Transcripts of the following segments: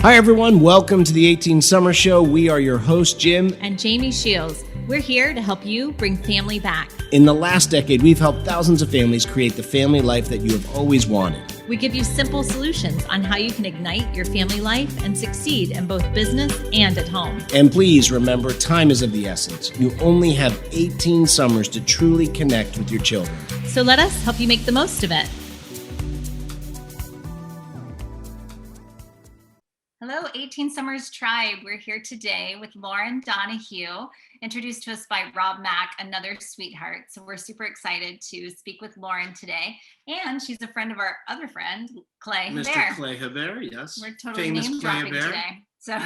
Hi, everyone. Welcome to the 18 Summer Show. We are your hosts, Jim and Jamie Shields. We're here to help you bring family back. In the last decade, we've helped thousands of families create the family life that you have always wanted. We give you simple solutions on how you can ignite your family life and succeed in both business and at home. And please remember, time is of the essence. You only have 18 summers to truly connect with your children. So let us help you make the most of it. Hello, 18 Summers Tribe. We're here today with Lauren Donahue, introduced to us by Rob Mack, another sweetheart. So we're super excited to speak with Lauren today. And she's a friend of our other friend, Clay Mr. Hebert. Clay Hebert, yes. We're totally Famous name Clay dropping Hebert. today. So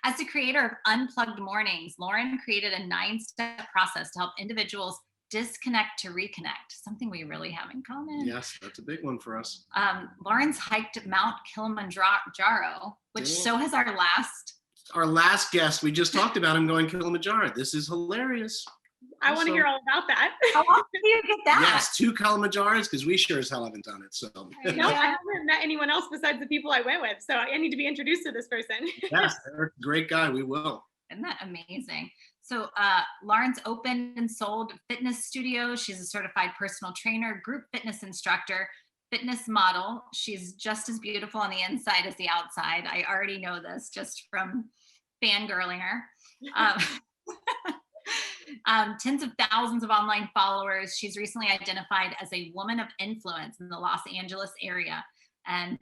as the creator of Unplugged Mornings, Lauren created a 9-step process to help individuals disconnect to reconnect, something we really have in common. Yes, that's a big one for us. Lauren's hiked Mount Kilimanjaro, which so has our last guest. We just talked about him going Kilimanjaro. This is hilarious. I want to hear all about that. How often do you get that? Yes, 2 Kilimanjaros, because we sure as hell haven't done it. So No, I haven't met anyone else besides the people I went with. So I need to be introduced to this person. yes, Eric's a great guy. We will. Isn't that amazing? So Lauren's opened and sold fitness studios. She's a certified personal trainer, group fitness instructor, fitness model. She's just as beautiful on the inside as the outside. I already know this just from fangirling her. Tens of thousands of online followers. She's recently identified as a woman of influence in the Los Angeles area, and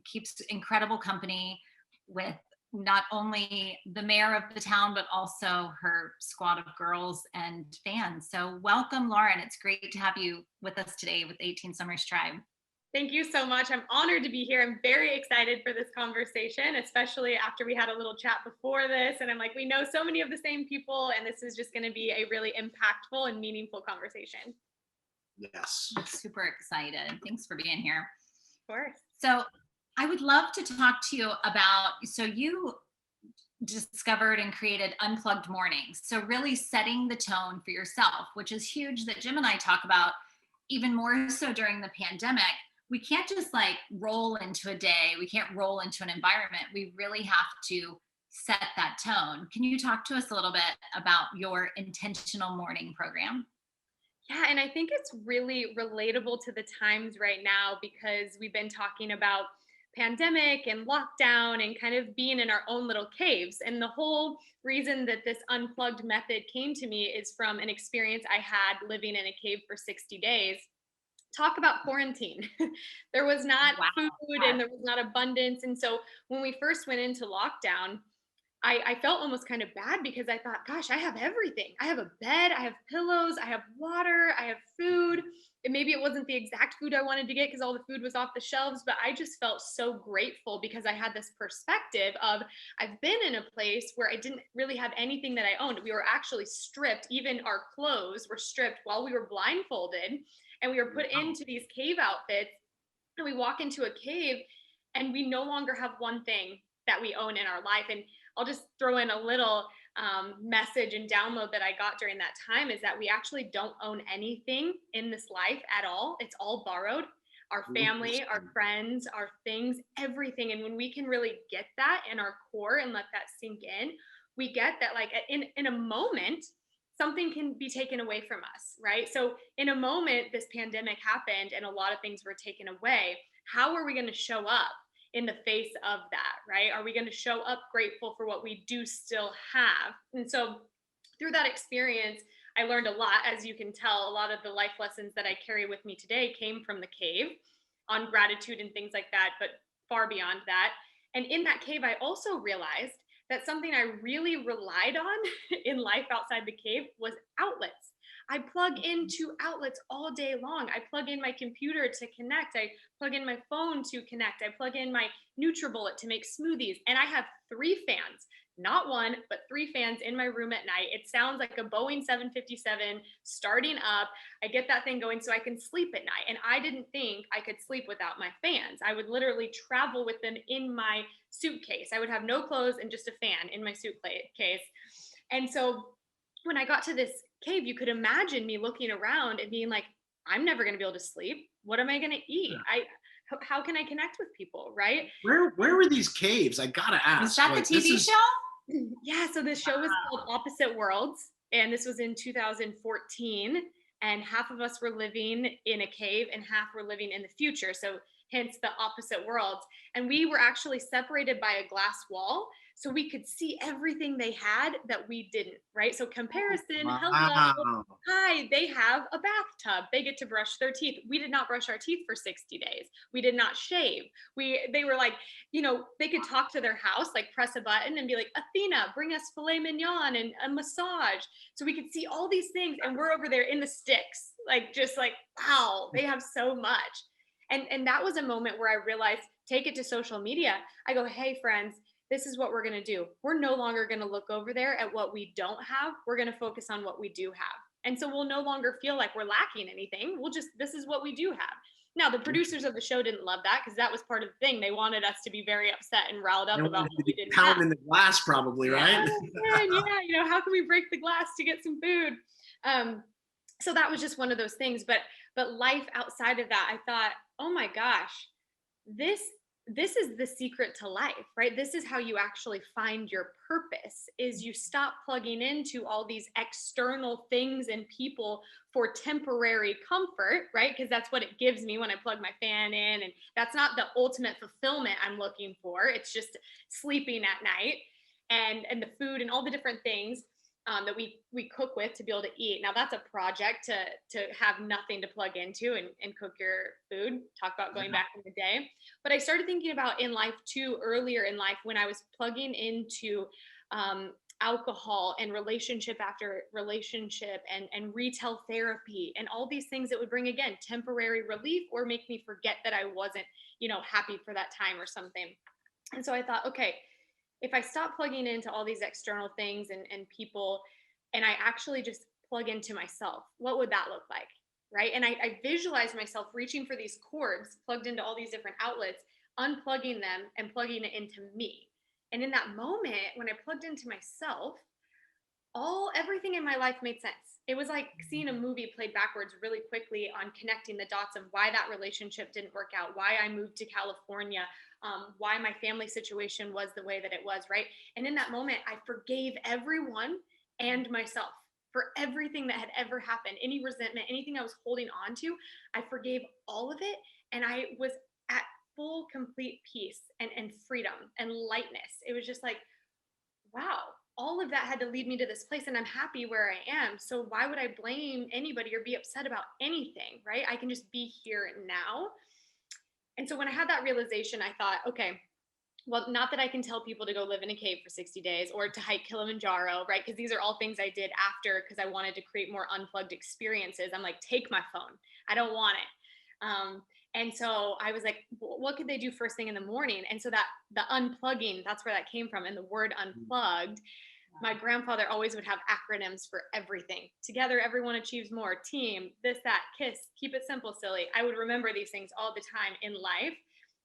keeps incredible company with not only the mayor of the town, but also her squad of girls and fans. So welcome, Lauren. It's great to have you with us today with 18 Summers Tribe. Thank you so much. I'm honored to be here. I'm very excited for this conversation, especially after we had a little chat before this. And I'm like, we know so many of the same people, and this is just going to be a really impactful and meaningful conversation. Yes. I'm super excited. Thanks for being here. Of course. So I would love to talk to you about, so you discovered and created Unplugged Mornings. So really setting the tone for yourself, which is huge, that Jim and I talk about even more so during the pandemic. We can't just like roll into a day. We can't roll into an environment. We really have to set that tone. Can you talk to us a little bit about your intentional morning program? Yeah, and I think it's really relatable to the times right now, because we've been talking about pandemic and lockdown and kind of being in our own little caves. And the whole reason that this unplugged method came to me is from an experience I had living in a cave for 60 days. Talk about quarantine. There was not food and there was not abundance. And so when we first went into lockdown, I felt almost kind of bad, because I thought, gosh, I have everything. I have a bed, I have pillows, I have water, I have food. And maybe it wasn't the exact food I wanted to get because all the food was off the shelves, but I just felt so grateful because I had this perspective of, I've been in a place where I didn't really have anything that I owned. We were actually stripped. Even our clothes were stripped while we were blindfolded, and we were put into these cave outfits, and we walk into a cave and we no longer have one thing that we own in our life. And I'll just throw in a little message and download that I got during that time, is that we actually don't own anything in this life at all. It's all borrowed. Our family, our friends, our things, everything. And when we can really get that in our core and let that sink in, we get that like in a moment, something can be taken away from us, right? So in a moment, this pandemic happened and a lot of things were taken away. How are we going to show up in the face of that, right? Are we going to show up grateful for what we do still have? And so through that experience, I learned a lot. As you can tell, a lot of the life lessons that I carry with me today came from the cave on gratitude and things like that, but far beyond that. And in that cave, I also realized that something I really relied on in life outside the cave was outlets. I plug into outlets all day long. I plug in my computer to connect. I plug in my phone to connect. I plug in my NutriBullet to make smoothies. And I have 3 fans, not one, but 3 fans in my room at night. It sounds like a Boeing 757 starting up. I get that thing going so I can sleep at night. And I didn't think I could sleep without my fans. I would literally travel with them in my suitcase. I would have no clothes and just a fan in my suitcase. And so when I got to this cave, you could imagine me looking around and being like, I'm never going to be able to sleep. What am I going to eat? how can I connect with people, right? Where were these caves? I gotta ask. Is that the Like, this TV is- show? Yeah, so the show was called Opposite Worlds, and this was in 2014. And half of us were living in a cave, and half were living in the future. So, hence the opposite worlds. And we were actually separated by a glass wall, so we could see everything they had that we didn't, right? So, comparison, hello, Wow. hi, they have a bathtub. They get to brush their teeth. We did not brush our teeth for 60 days. We did not shave. They were like, they could talk to their house, like press a button and be like, Athena, bring us filet mignon and a massage. So we could see all these things, and we're over there in the sticks, like just like, wow, they have so much. And that was a moment where I realized, take it to social media. I go, hey friends, this is what we're going to do. We're no longer going to look over there at what we don't have. We're going to focus on what we do have. And so we'll no longer feel like we're lacking anything. This is what we do have. Now, the producers of the show didn't love that, because that was part of the thing. They wanted us to be very upset and riled up about what we didn't have. Pounding the glass, probably, right? Yeah, how can we break the glass to get some food? So that was just one of those things. But life outside of that, I thought, oh my gosh, this is the secret to life, right? This is how you actually find your purpose, is you stop plugging into all these external things and people for temporary comfort, right? Because that's what it gives me when I plug my fan in. And that's not the ultimate fulfillment I'm looking for. It's just sleeping at night and the food and all the different things that we cook with to be able to eat. Now that's a project to have nothing to plug into and cook your food. Talk about going back in the day. But I started thinking about in life too, earlier in life, when I was plugging into alcohol and relationship after relationship and retail therapy and all these things that would bring, again, temporary relief or make me forget that I wasn't, happy for that time or something. And so I thought, okay, if I stop plugging into all these external things and people, and I actually just plug into myself, what would that look like? Right. And I visualize myself reaching for these cords plugged into all these different outlets, unplugging them and plugging it into me. And in that moment, when I plugged into myself, everything in my life made sense. It was like seeing a movie played backwards really quickly on connecting the dots of why that relationship didn't work out, why I moved to California, why my family situation was the way that it was, right? And in that moment, I forgave everyone and myself for everything that had ever happened, any resentment, anything I was holding on to. I forgave all of it, and I was at full, complete peace and freedom and lightness. It was just like, wow, all of that had to lead me to this place, and I'm happy where I am. So why would I blame anybody or be upset about anything, right? I can just be here now. And so when I had that realization, I thought, okay, well, not that I can tell people to go live in a cave for 60 days or to hike Kilimanjaro, right? Because these are all things I did after, because I wanted to create more unplugged experiences. I'm like, take my phone. I don't want it. And so I was like, what could they do first thing in the morning? And so that the unplugging, that's where that came from. And the word unplugged, my grandfather always would have acronyms for everything. Together, everyone achieves more. Team, this, that, KISS, keep it simple, silly. I would remember these things all the time in life.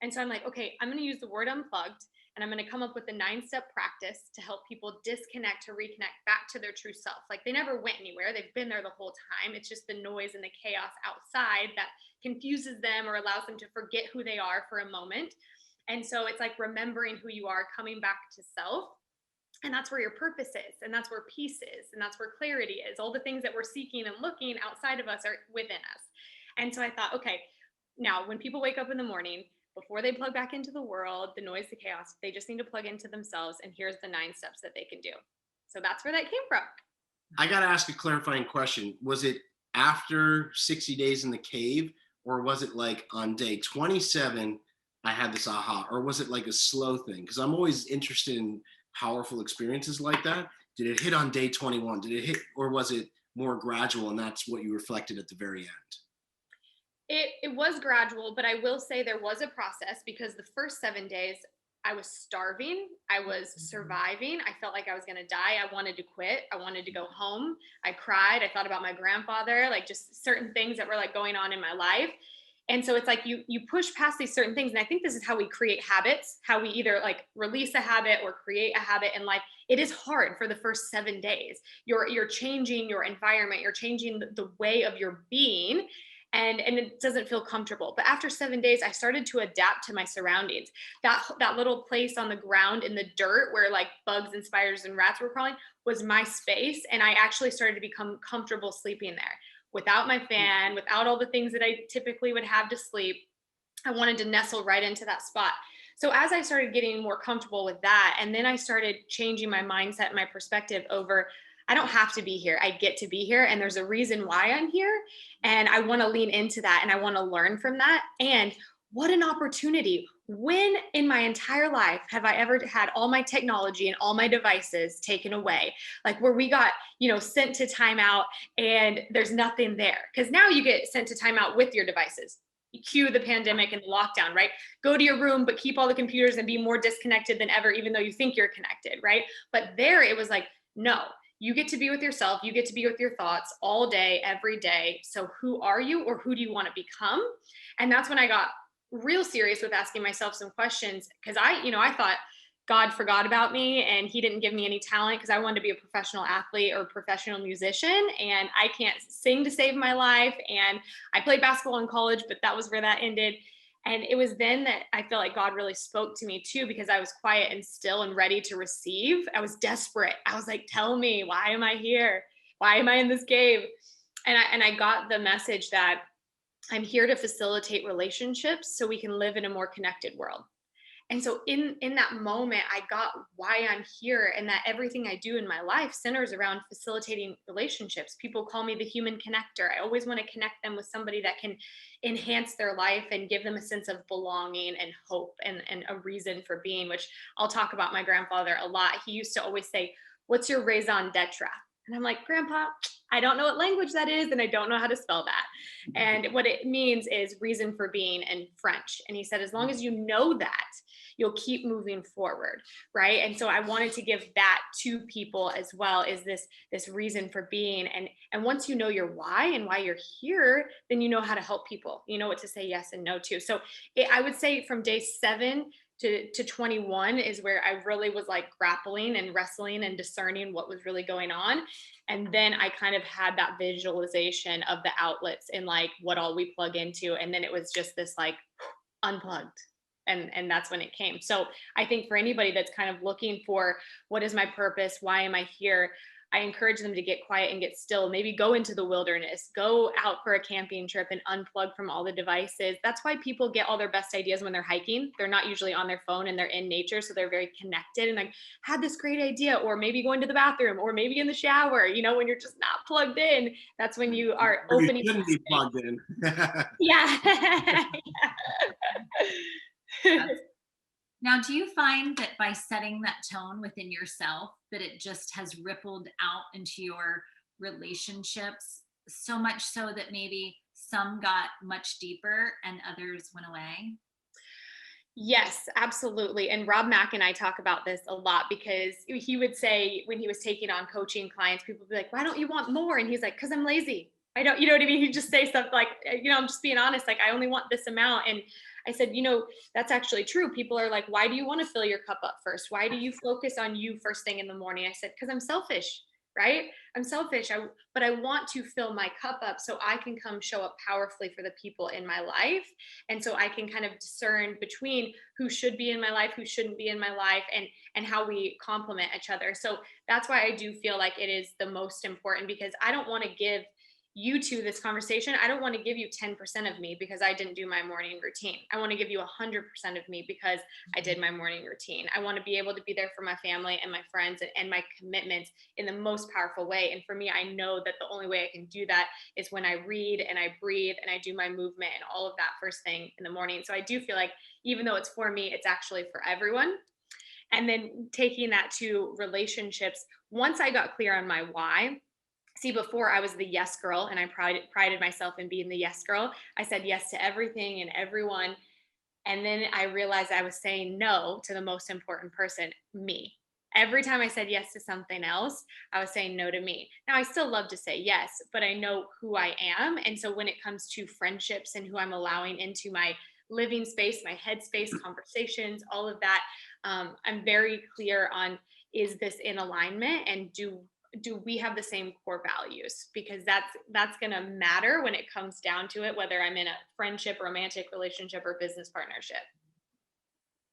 And so I'm like, okay, I'm going to use the word unplugged, and I'm going to come up with a 9-step practice to help people disconnect, to reconnect back to their true self. Like, they never went anywhere. They've been there the whole time. It's just the noise and the chaos outside that confuses them or allows them to forget who they are for a moment. And so it's like remembering who you are, coming back to self. And that's where your purpose is. And that's where peace is. And that's where clarity is. All the things that we're seeking and looking outside of us are within us. And so I thought, okay, now when people wake up in the morning, before they plug back into the world, the noise, the chaos, they just need to plug into themselves. And here's the 9 steps that they can do. So that's where that came from. I got to ask a clarifying question. Was it after 60 days in the cave, or was it like on day 27, I had this aha, or was it like a slow thing? Because I'm always interested in powerful experiences like that. Did it hit on day 21? Did it hit, or was it more gradual, and that's what you reflected at the very end? It was gradual, but I will say there was a process, because the first 7 days I was starving. I was surviving. I felt like I was going to die. I wanted to quit. I wanted to go home. I cried. I thought about my grandfather, like just certain things that were like going on in my life. And so it's like you push past these certain things. And I think this is how we create habits, how we either like release a habit or create a habit in life. It is hard for the first 7 days. You're changing your environment. You're changing the way of your being. and it doesn't feel comfortable. But after 7 days, I started to adapt to my surroundings. That little place on the ground in the dirt where like bugs and spiders and rats were crawling was my space. And I actually started to become comfortable sleeping there without my fan, without all the things that I typically would have to sleep. I wanted to nestle right into that spot. So as I started getting more comfortable with that, and then I started changing my mindset and my perspective over, I don't have to be here. I get to be here. And there's a reason why I'm here. And I want to lean into that and I want to learn from that. And what an opportunity. When in my entire life have I ever had all my technology and all my devices taken away? Like where we got, sent to timeout and there's nothing there. Because now you get sent to timeout with your devices. Cue the pandemic and the lockdown, right? Go to your room, but keep all the computers and be more disconnected than ever, even though you think you're connected, right? But there it was like, no, you get to be with yourself. You get to be with your thoughts all day, every day. So who are you, or who do you want to become? And that's when I got real serious with asking myself some questions, because I thought God forgot about me and he didn't give me any talent, because I wanted to be a professional athlete or professional musician, and I can't sing to save my life. And I played basketball in college, but that was where that ended. And it was then that I felt like God really spoke to me too, because I was quiet and still and ready to receive. I was desperate. I was like, tell me, why am I here? Why am I in this cave? And I got the message that I'm here to facilitate relationships so we can live in a more connected world. And so in that moment, I got why I'm here, and that everything I do in my life centers around facilitating relationships. People call me the human connector. I always want to connect them with somebody that can enhance their life and give them a sense of belonging and hope and a reason for being, which I'll talk about my grandfather a lot. He used to always say, "What's your raison d'etre?" And I'm like, "Grandpa, I don't know what language that is, and I don't know how to spell that." And what it means is reason for being in French. And he said, as long as you know that, you'll keep moving forward, right? And so I wanted to give that to people as well, is this reason for being. And once you know your why and why you're here, then you know how to help people. You know what to say yes and no to. So I would say from day 7 to 21 is where I really was like grappling and wrestling and discerning what was really going on. And then I kind of had that visualization of the outlets and like what all we plug into. And then it was just this like unplugged. And that's when it came. So I think for anybody that's kind of looking for what is my purpose, why am I here, I encourage them to get quiet and get still. Maybe go into the wilderness, go out for a camping trip and unplug from all the devices. That's why people get all their best ideas when they're hiking. They're not usually on their phone and they're in nature. So they're very connected and like, had this great idea, or maybe going to the bathroom, or maybe in the shower, when you're just not plugged in, that's when you are opening. You shouldn't be plugged in. Yeah. Now, do you find that by setting that tone within yourself, that it just has rippled out into your relationships, so much so that maybe some got much deeper and others went away? Yes, absolutely. And Rob Mack and I talk about this a lot, because he would say when he was taking on coaching clients, people would be like, "Why don't you want more?" And he's like, "Because I'm lazy. I don't," you know what I mean? He'd just say stuff like, "I'm just being honest. Like, I only want this amount." And I said, that's actually true. People are like, "Why do you want to fill your cup up first? Why do you focus on you first thing in the morning?" I said, "Because I'm selfish, right? I'm selfish. But I want to fill my cup up so I can come show up powerfully for the people in my life. And so I can kind of discern between who should be in my life, who shouldn't be in my life, and how we complement each other." So that's why I do feel like it is the most important, because I don't want to give you to this conversation. I don't want to give you 10% of me because I didn't do my morning routine. I want to give you 100% of me because I did my morning routine. I want to be able to be there for my family and my friends and my commitments in the most powerful way. And for me, I know that the only way I can do that is when I read and I breathe and I do my movement and all of that first thing in the morning. So I do feel like even though it's for me, it's actually for everyone. And then taking that to relationships, once I got clear on my why. See, before I was the yes girl, and I prided myself in being the yes girl. I said yes to everything and everyone. And then I realized I was saying no to the most important person, me. Every time I said yes to something else, I was saying no to me. Now, I still love to say yes, but I know who I am. And so when it comes to friendships and who I'm allowing into my living space, my headspace, conversations, all of that, I'm very clear on, is this in alignment, and do we have the same core values? Because that's going to matter when it comes down to it, whether I'm in a friendship, romantic relationship, or business partnership.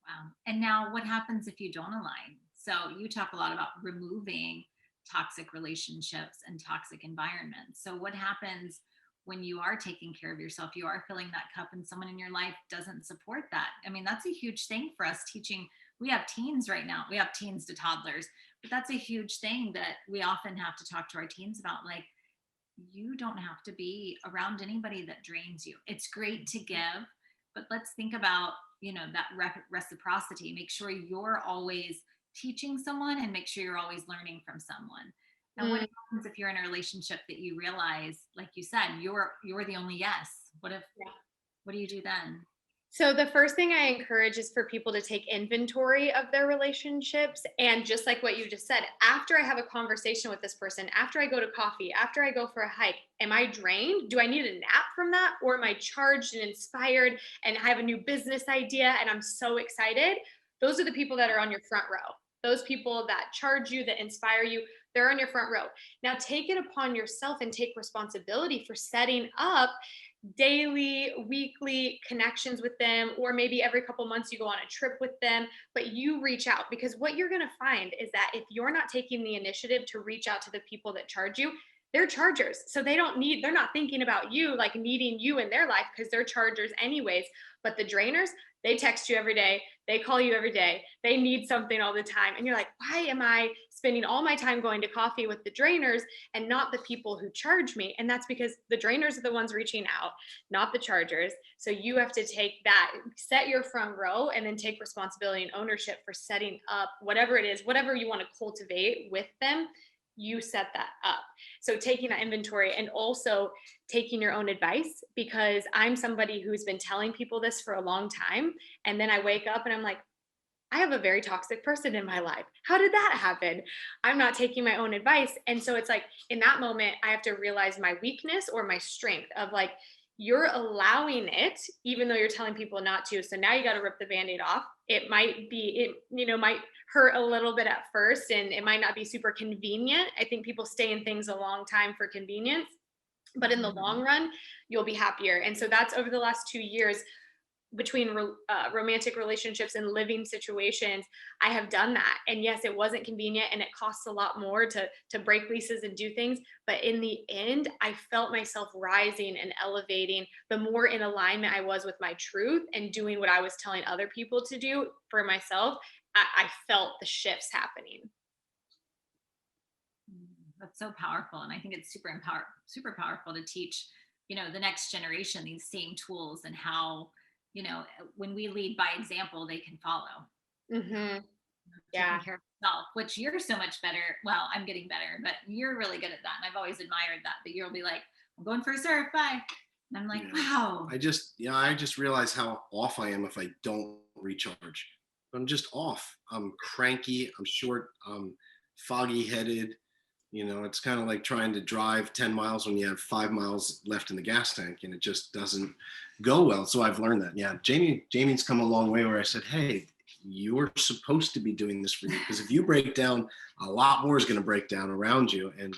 Wow. And now what happens if you don't align? So you talk a lot about removing toxic relationships and toxic environments. So what happens when you are taking care of yourself, you are filling that cup, and someone in your life doesn't support that? I mean, that's a huge thing for us teaching. We have teens right now. We have teens to toddlers, but that's a huge thing that we often have to talk to our teens about. Like, you don't have to be around anybody that drains you. It's great to give, but let's think about, that reciprocity. Make sure you're always teaching someone, and make sure you're always learning from someone. And what happens if you're in a relationship that you realize, like you said, you're the only yes? What do you do then? So the first thing I encourage is for people to take inventory of their relationships. And just like what you just said, after I have a conversation with this person, after I go to coffee, after I go for a hike, am I drained? Do I need a nap from that? Or am I charged and inspired and I have a new business idea and I'm so excited? Those are the people that are on your front row. Those people that charge you, that inspire you, they're on your front row. Now take it upon yourself and take responsibility for setting up daily, weekly connections with them, or maybe every couple months you go on a trip with them, but you reach out. Because what you're going to find is that if you're not taking the initiative to reach out to the people that charge you, they're chargers. So they're not thinking about you, like needing you in their life, because they're chargers anyways. But the drainers, they text you every day. They call you every day. They need something all the time. And you're like, why am I spending all my time going to coffee with the drainers and not the people who charge me? And that's because the drainers are the ones reaching out, not the chargers. So you have to take that, set your front row, and then take responsibility and ownership for setting up whatever it is, whatever you want to cultivate with them. You set that up. So taking that inventory, and also taking your own advice, because I'm somebody who's been telling people this for a long time. And then I wake up and I'm like, I have a very toxic person in my life. How did that happen? I'm not taking my own advice. And so it's like, in that moment, I have to realize my weakness or my strength of like, you're allowing it, even though you're telling people not to. So now you got to rip the Band-Aid off. It might hurt a little bit at first, and it might not be super convenient. I think people stay in things a long time for convenience, but in the long run, you'll be happier. And so that's over the last 2 years, between romantic relationships and living situations, I have done that. And yes, it wasn't convenient, and it costs a lot more to break leases and do things. But in the end, I felt myself rising and elevating the more in alignment I was with my truth and doing what I was telling other people to do for myself. I felt the shifts happening. That's so powerful. And I think it's super powerful to teach, the next generation these same tools, and how, when we lead by example, they can follow. Mm-hmm. Yeah. Taking care of yourself, which you're so much better. Well, I'm getting better, but you're really good at that. And I've always admired that you'll be like, I'm going for a surf. Bye. And I'm like, wow. I just realize how off I am if I don't recharge. I'm just off. I'm cranky. I'm short. I'm foggy headed. It's kind of like trying to drive 10 miles when you have 5 miles left in the gas tank, and it just doesn't go well. So I've learned that. Yeah. Jamie's come a long way, where I said, hey, you're supposed to be doing this for you, because if you break down, a lot more is going to break down around you. And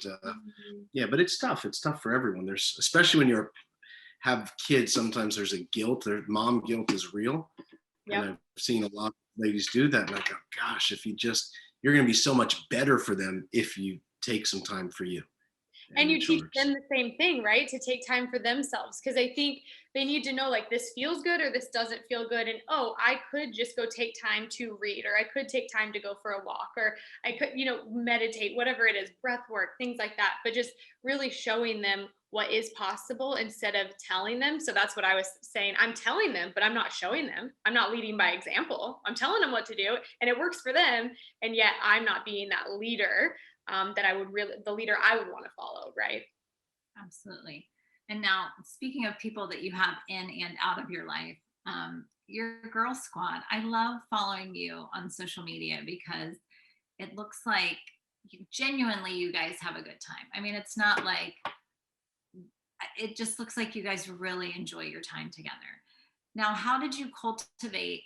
yeah, but it's tough. It's tough for everyone. There's, especially when you have kids, sometimes there's a guilt. Mom guilt is real. Yep. And I've seen a lot of ladies do that. And I go, gosh, you're going to be so much better for them if you take some time for you. And you teach them the same thing, right? To take time for themselves. Because I think they need to know, like, this feels good or this doesn't feel good. And, oh, I could just go take time to read, or I could take time to go for a walk, or I could, meditate, whatever it is, breath work, things like that. But just really showing them what is possible instead of telling them. So that's what I was saying. I'm telling them, but I'm not showing them. I'm not leading by example. I'm telling them what to do, and it works for them. And yet I'm not being that leader the leader I would want to follow, right? Absolutely. And now, speaking of people that you have in and out of your life, your Girl Squad, I love following you on social media, because it looks like genuinely you guys have a good time. I mean, it's not like, it just looks like you guys really enjoy your time together. Now, how did you cultivate,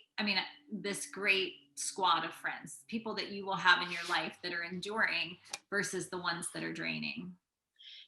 this great squad of friends, people that you will have in your life that are enduring versus the ones that are draining.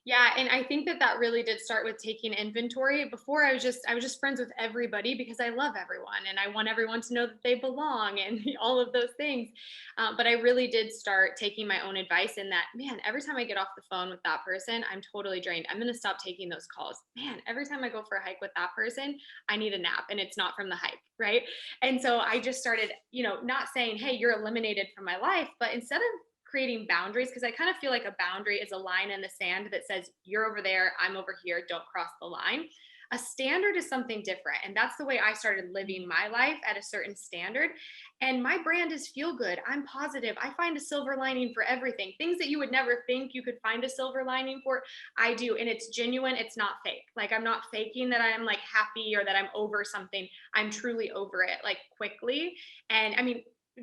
Yeah, and I think that really did start with taking inventory. Before I was just friends with everybody because I love everyone and I want everyone to know that they belong and all of those things. But I really did start taking my own advice in that, man, every time I get off the phone with that person, I'm totally drained. I'm going to stop taking those calls. Man, every time I go for a hike with that person, I need a nap and it's not from the hike, right? And so I just started, not saying, hey, you're eliminated from my life, but instead of creating boundaries, because I kind of feel like a boundary is a line in the sand that says you're over there, I'm over here, don't cross the line. A standard is something different. And that's the way I started living my life, at a certain standard. And my brand is feel good. I'm positive. I find a silver lining for everything. Things that you would never think you could find a silver lining for, I do. And it's genuine. It's not fake. Like, I'm not faking that I'm like happy or that I'm over something. I'm truly over it, like, quickly. And I mean,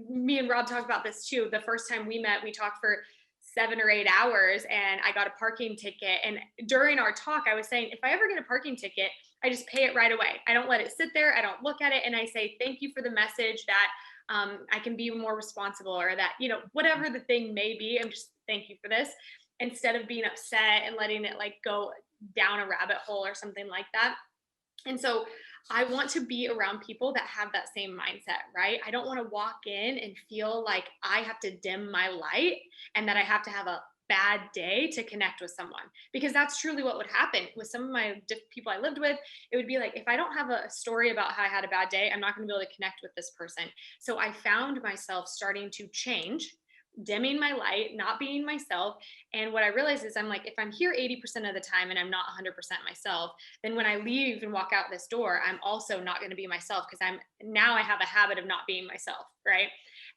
me and Rob talked about this too. The first time we met, we talked for 7 or 8 hours and I got a parking ticket. And during our talk, I was saying, if I ever get a parking ticket, I just pay it right away. I don't let it sit there. I don't look at it. And I say, thank you for the message that I can be more responsible, or that, whatever the thing may be, I'm just, thank you for this, instead of being upset and letting it like go down a rabbit hole or something like that. And so I want to be around people that have that same mindset, right? I don't want to walk in and feel like I have to dim my light and that I have to have a bad day to connect with someone, because that's truly what would happen with some of my people I lived with. It would be like, if I don't have a story about how I had a bad day, I'm not going to be able to connect with this person. So I found myself starting to change, dimming my light, not being myself. And what I realized is, I'm like, if I'm here 80% of the time and I'm not 100% myself, then when I leave and walk out this door, I'm also not going to be myself, because I have a habit of not being myself, right?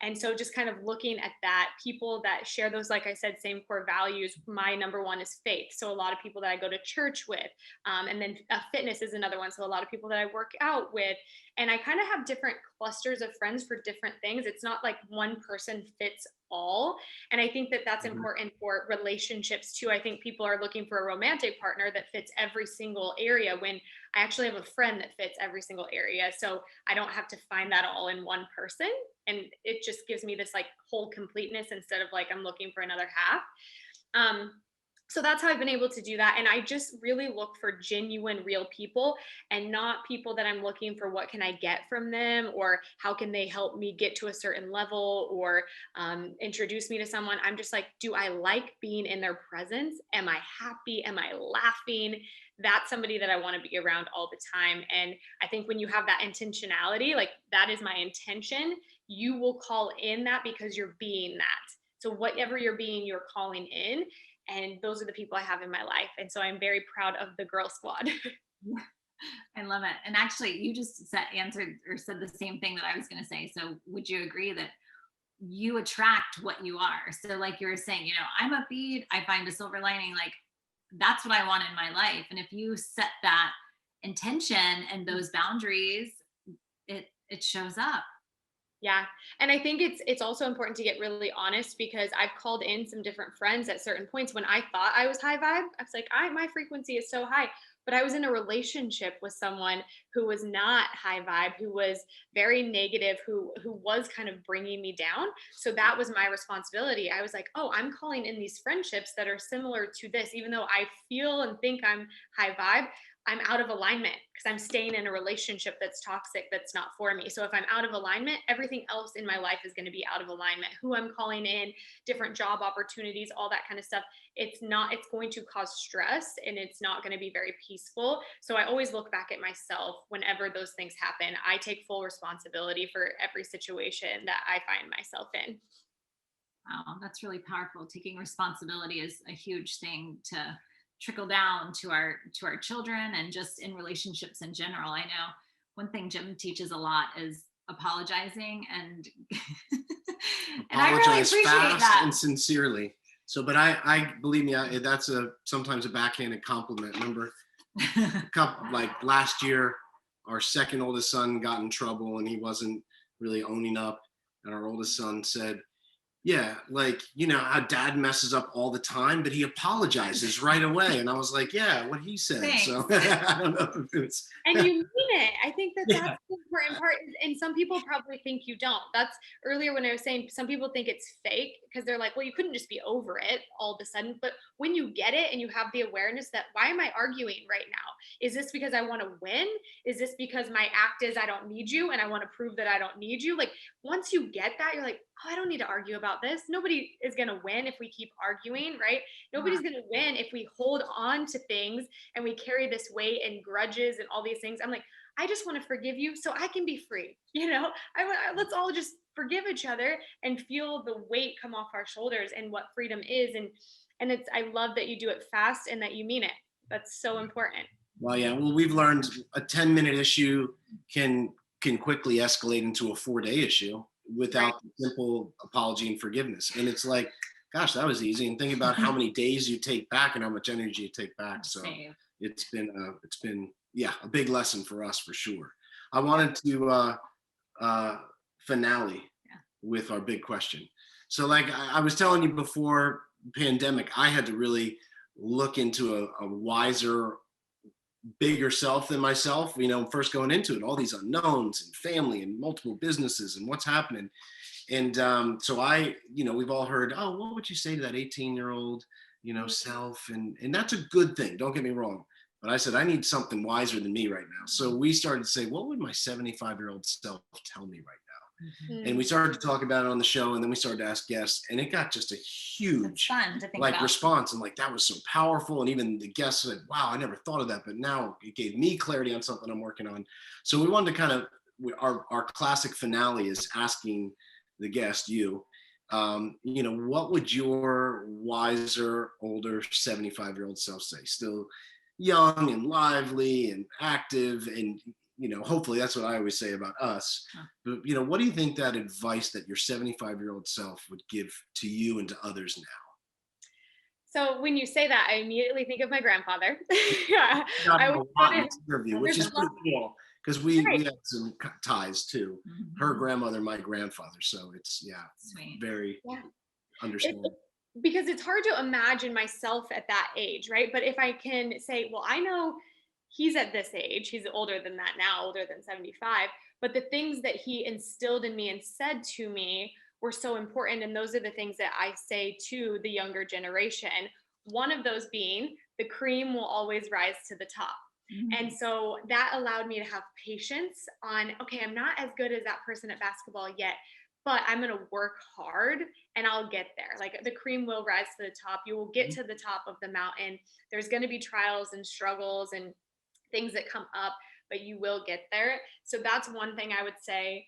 And so just kind of looking at that, people that share those, like I said, same core values. My number one is faith. So a lot of people that I go to church with, and then fitness is another one. So a lot of people that I work out with, and I kind of have different clusters of friends for different things. It's not like one person fits all. And I think that that's important for relationships too. I think people are looking for a romantic partner that fits every single area, when I actually have a friend that fits every single area. So I don't have to find that all in one person. And it just gives me this like whole completeness, instead of like I'm looking for another half. So that's how I've been able to do that. And I just really look for genuine, real people, and not people that I'm looking for what can I get from them, or how can they help me get to a certain level, or introduce me to someone. I'm just like, do I like being in their presence? Am I happy? Am I laughing? That's somebody that I want to be around all the time. And I think when you have that intentionality, like that is my intention, you will call in that because you're being that. So whatever you're being, you're calling in. And those are the people I have in my life. And so I'm very proud of the girl squad. I love it. And actually, you just answered or said the same thing that I was going to say. So would you agree that you attract what you are? So like you were saying, I'm upbeat, I find a silver lining, like that's what I want in my life. And if you set that intention and those boundaries, it shows up. Yeah. And I think it's also important to get really honest, because I've called in some different friends at certain points when I thought I was high vibe. I was like, my frequency is so high. But I was in a relationship with someone who was not high vibe, who was very negative, who was kind of bringing me down. So that was my responsibility. I was like, oh, I'm calling in these friendships that are similar to this, even though I feel and think I'm high vibe. I'm out of alignment because I'm staying in a relationship that's toxic, that's not for me. So if I'm out of alignment, everything else in my life is going to be out of alignment. Who I'm calling in, different job opportunities, all that kind of stuff. It's going to cause stress, and it's not going to be very peaceful. So I always look back at myself whenever those things happen. I take full responsibility for every situation that I find myself in. Wow, that's really powerful. Taking responsibility is a huge thing to trickle down to our children, and just in relationships in general. I know one thing Jim teaches a lot is apologizing, and and I really appreciate fast that. And sincerely. So, but I believe me, that's sometimes a backhanded compliment. Remember, like last year, our second oldest son got in trouble and he wasn't really owning up, and our oldest son said, Yeah, like, how dad messes up all the time, but he apologizes right away. And I was like, yeah, what he said. Thanks. So I don't know if it's, And you mean it. I think that yeah, that's the important part. And some people probably think you don't. That's earlier when I was saying some people think it's fake because they're like, well, you couldn't just be over it all of a sudden. But when you get it and you have the awareness that, why am I arguing right now? Is this because I want to win? Is this because my act is I don't need you and I want to prove that I don't need you? Like, once you get that, you're like, oh, I don't need to argue about this. Nobody is going to win if we keep arguing, right? Nobody's going to win if we hold on to things and we carry this weight and grudges and all these things. I'm like, I just want to forgive you so I can be free. Let's all just forgive each other and feel the weight come off our shoulders and what freedom is. And it's, I love that you do it fast and that you mean it. That's so important. well, yeah, well, we've learned a 10-minute issue can quickly escalate into a 4-day issue without Right. the simple apology and forgiveness. And it's like, gosh, that was easy. And think about how many days you take back and how much energy you take back. So Same. it's been yeah, a big lesson for us for sure. I wanted to finale with our big question. So like I was telling you before pandemic, I had to really look into a wiser, bigger self than myself, first going into it, all these unknowns and family and multiple businesses and what's happening. And so we've all heard, oh, what would you say to that 18-year-old, self? And that's a good thing. Don't get me wrong. But I said, I need something wiser than me right now. So we started to say, what would my 75-year-old self tell me right now? Mhm. And we started to talk about it on the show, and then we started to ask guests, and it got just a It's huge fun to think like about. response. And like, that was so powerful. And even the guests said, wow, I never thought of that, but now it gave me clarity on something I'm working on. So we wanted to kind of, our classic finale is asking the guest, what would your wiser, older 75-year-old self say? Still young and lively and active, and hopefully that's what I always say about us. But what do you think that advice that your 75-year-old self would give to you and to others now? So when you say that, I immediately think of my grandfather. Yeah, Got I a would lot say in that this interview, which there's is a lot, pretty cool because we right? had some ties too. Her grandmother, my grandfather, so it's Sweet. very Yeah. understandable. Because it's hard to imagine myself at that age, right? But if I can say, well, I know he's at this age, he's older than that now, older than 75, but the things that he instilled in me and said to me were so important. And those are the things that I say to the younger generation. One of those being the cream will always rise to the top. And so that allowed me to have patience on, okay, I'm not as good as that person at basketball yet, but I'm going to work hard and I'll get there. Like the cream will rise to the top. You will get to the top of the mountain. There's going to be trials and struggles and things that come up, but you will get there. So that's one thing I would say.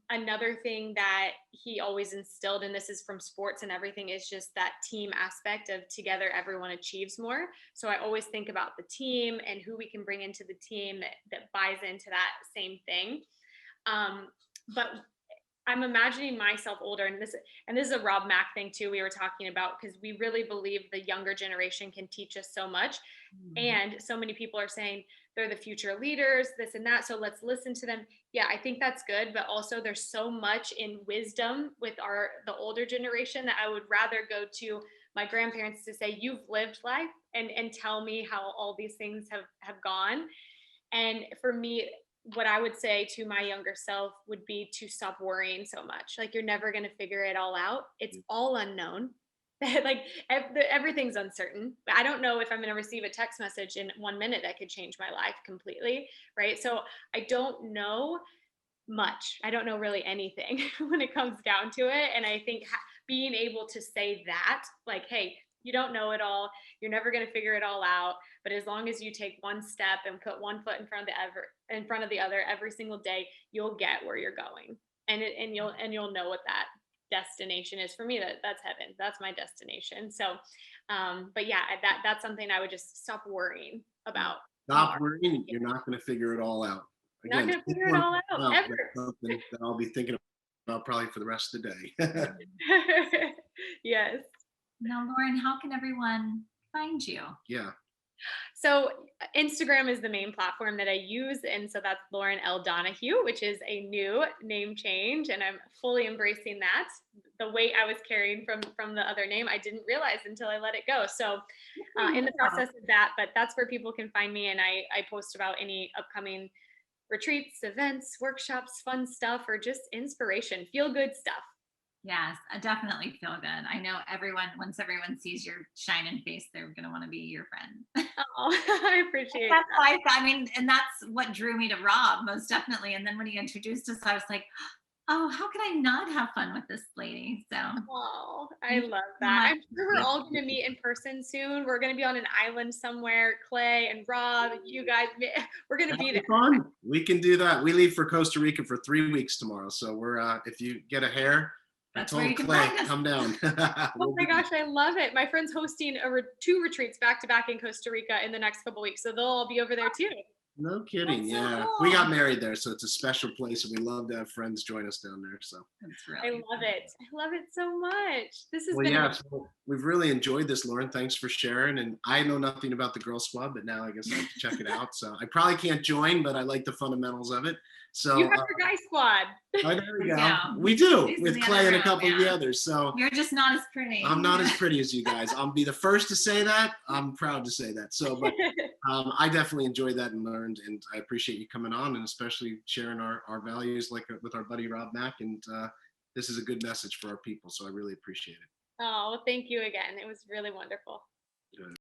Another thing that he always instilled, and this is from sports and everything, is just that team aspect of together everyone achieves more. So I always think about the team and who we can bring into the team that buys into that same thing. But I'm imagining myself older, and this is a Rob Mack thing too. We were talking about, because we really believe the younger generation can teach us so much, and so many people are saying they're the future leaders, this and that. So let's listen to them. Yeah, I think that's good, but also there's so much in wisdom with the older generation that I would rather go to my grandparents to say, you've lived life, and tell me how all these things have gone. And for me, what I would say to my younger self would be to stop worrying so much. Like, you're never going to figure it all out. It's all unknown. Like everything's uncertain. I don't know if I'm going to receive a text message in 1 minute that could change my life completely. Right. So I don't know much. I don't know really anything when it comes down to it. And I think being able to say that, like, hey, you don't know it all. You're never going to figure it all out. But as long as you take one step and put one foot in front of the other every single day, you'll get where you're going. And you'll know what that destination is. For me, that's heaven. That's my destination. So, but yeah, that's something I would just stop worrying about. Stop worrying. You're not going to figure it all out. Not going to figure it all out ever. That's something that I'll be thinking about probably for the rest of the day. Yes. Now, Lauren, how can everyone find you? Yeah. So Instagram is the main platform that I use. And so that's Lauren L. Donahue, which is a new name change. And I'm fully embracing that. The weight I was carrying from the other name, I didn't realize until I let it go. So in the process of that, but that's where people can find me. And I post about any upcoming retreats, events, workshops, fun stuff, or just inspiration, feel good stuff. Yes, I definitely feel good. I know once everyone sees your shining face, they're going to want to be your friend. Oh, I appreciate That's that. why I mean, and that's what drew me to Rob most definitely. And then when he introduced us, I was like, oh, how could I not have fun with this lady? So Oh, I thank you love so that. much. I'm sure we're all going to meet in person soon. We're going to be on an island somewhere. Clay and Rob, you guys, we're going to be That'd there. be fun. We can do that. We leave for Costa Rica for 3 weeks tomorrow. So we're if you get a hair, That's I where told you can Clay, find us. come down. Oh We'll my be there. gosh, I love it. My friend's hosting two retreats back to back in Costa Rica in the next couple weeks. So they'll all be over there too. No kidding. That's so Yeah. cool. We got married there, so it's a special place and we love to have friends join us down there. So That's I really love it. I love it so much. This has well, been yeah, amazing. so we've really enjoyed this, Lauren. Thanks for sharing. And I know nothing about the Girl Squad, but now I guess I have to check it out. So I probably can't join, but I like the fundamentals of it. So You have your guy squad. oh, there we go. Yeah. We do He's in with the Clay other and a room, couple of the yeah. others. So You're just not as pretty. I'm not as pretty as you guys. I'll be the first to say that. I'm proud to say that. So, but I definitely enjoyed that and learned, and I appreciate you coming on and especially sharing our values like with our buddy Rob Mack. And this is a good message for our people. So I really appreciate it. Oh, thank you again. It was really wonderful. Good.